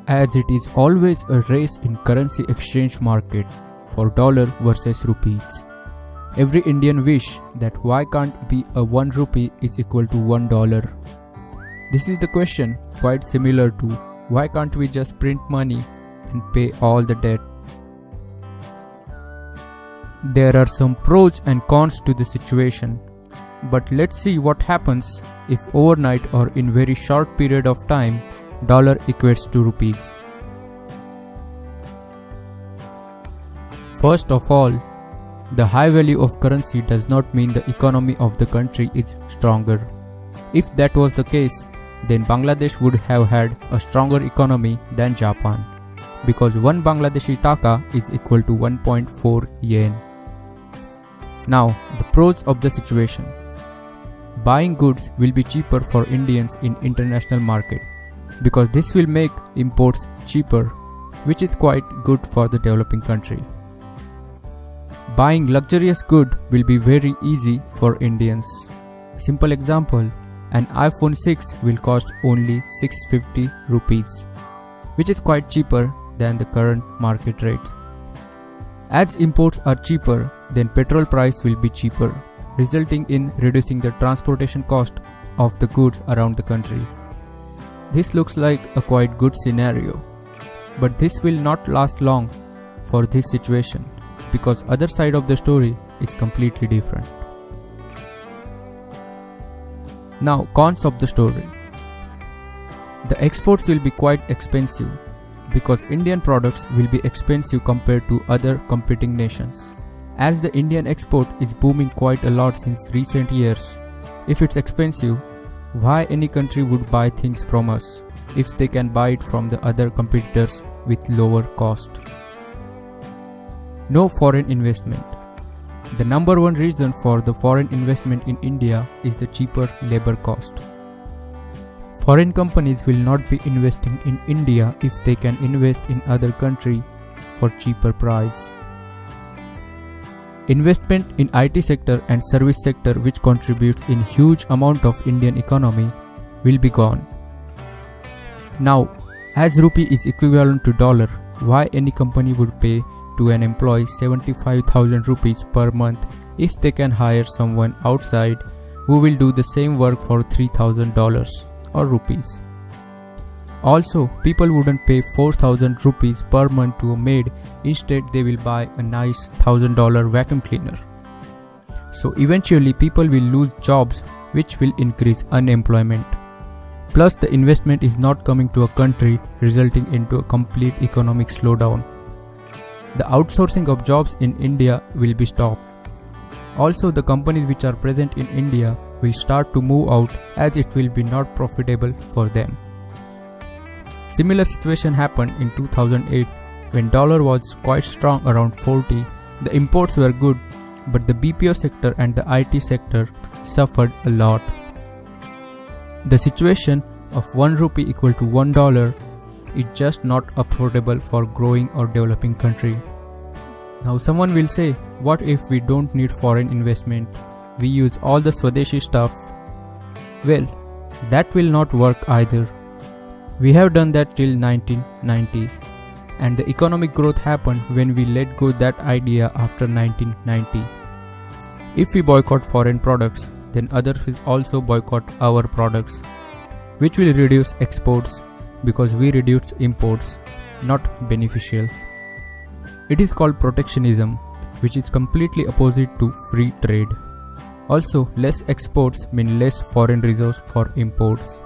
as it is always a race in currency exchange market for dollar versus rupees. Every Indian wish that why can't be a 1 rupee is equal to $1. This is the question quite similar to why can't we just print money and pay all the debt. There are some pros and cons to the situation, but let's see what happens if overnight or in very short period of time dollar equates to rupees. First of all, the high value of currency does not mean the economy of the country is stronger. If that was the case, then Bangladesh would have had a stronger economy than Japan, because 1 Bangladeshi taka is equal to 1.4 yen. Now, the pros of the situation. Buying goods will be cheaper for Indians in international market, because this will make imports cheaper, which is quite good for the developing country. Buying luxurious good will be very easy for Indians. Simple example, an iPhone 6 will cost only 650 rupees, which is quite cheaper than the current market rates. As imports are cheaper, then petrol price will be cheaper, resulting in reducing the transportation cost of the goods around the country. This looks like a quite good scenario, but this will not last long for this situation, because other side of the story is completely different. Now, cons of the story. The exports will be quite expensive, because Indian products will be expensive compared to other competing nations. As the Indian export is booming quite a lot since recent years, if it's expensive, why any country would buy things from us if they can buy it from the other competitors with lower cost? No foreign investment. The number one reason for the foreign investment in India is the cheaper labor cost. Foreign companies will not be investing in India if they can invest in other country for cheaper price. Investment in IT sector and service sector, which contributes in huge amount of Indian economy, will be gone. Now, as rupee is equivalent to dollar, why any company would pay to an employee 75,000 rupees per month if they can hire someone outside who will do the same work for $3,000 or rupees? Also, people wouldn't pay 4,000 rupees per month to a maid, instead they will buy a nice $1,000 vacuum cleaner. So eventually people will lose jobs, which will increase unemployment. Plus the investment is not coming to a country, resulting into a complete economic slowdown. The outsourcing of jobs in India will be stopped. Also, the companies which are present in India will start to move out, as it will be not profitable for them. Similar situation happened in 2008 when dollar was quite strong around 40. The imports were good, but the BPO sector and the IT sector suffered a lot. The situation of 1 rupee equal to $1 is just not affordable for growing or developing country. Now someone will say, what if we don't need foreign investment? We use all the Swadeshi stuff. Well, that will not work either. We have done that till 1990, and the economic growth happened when we let go that idea after 1990. If we boycott foreign products, then others will also boycott our products, which will reduce exports because we reduce imports, not beneficial. It is called protectionism, which is completely opposite to free trade. Also, less exports mean less foreign reserves for imports.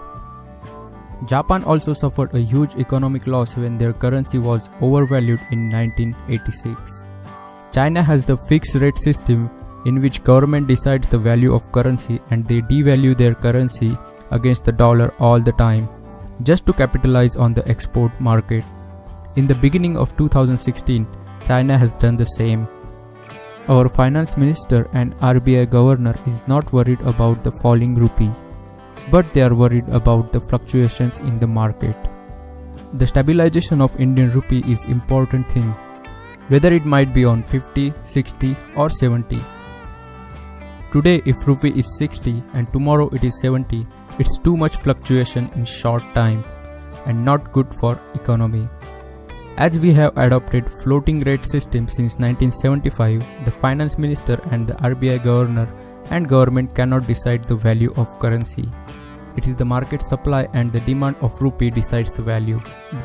Japan also suffered a huge economic loss when their currency was overvalued in 1986. China has the fixed rate system in which government decides the value of currency and they devalue their currency against the dollar all the time, just to capitalize on the export market. In the beginning of 2016, China has done the same. Our finance minister and RBI governor is not worried about the falling rupee, but they are worried about the fluctuations in the market. The stabilization of Indian rupee is important thing, whether it might be on 50, 60 or 70. Today if rupee is 60 and tomorrow it is 70, it's too much fluctuation in short time. and not good for economy. As we have adopted floating rate system since 1975, the finance minister and the RBI governor and government cannot decide the value of currency. It is the market supply and the demand of rupee decides the value.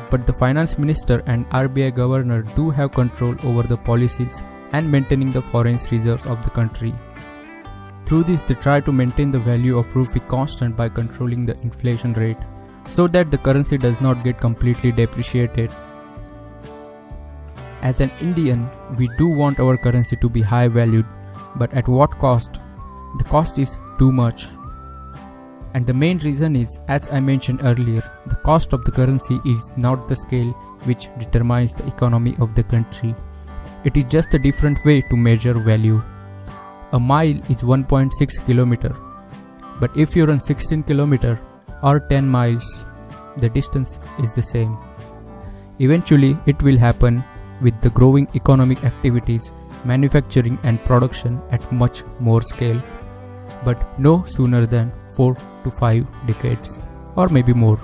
But the finance minister and RBI governor do have control over the policies and maintaining the foreign reserves of the country. Through this, they try to maintain the value of rupee constant by controlling the inflation rate so that the currency does not get completely depreciated. As an Indian, we do want our currency to be high valued, but at what cost? The cost is too much. And the main reason is, as I mentioned earlier, the cost of the currency is not the scale which determines the economy of the country. It is just a different way to measure value. A mile is 1.6 km, but if you run 16 km or 10 miles, the distance is the same. Eventually, it will happen with the growing economic activities, manufacturing and production at much more scale, but no sooner than 4 to 5 decades or maybe more.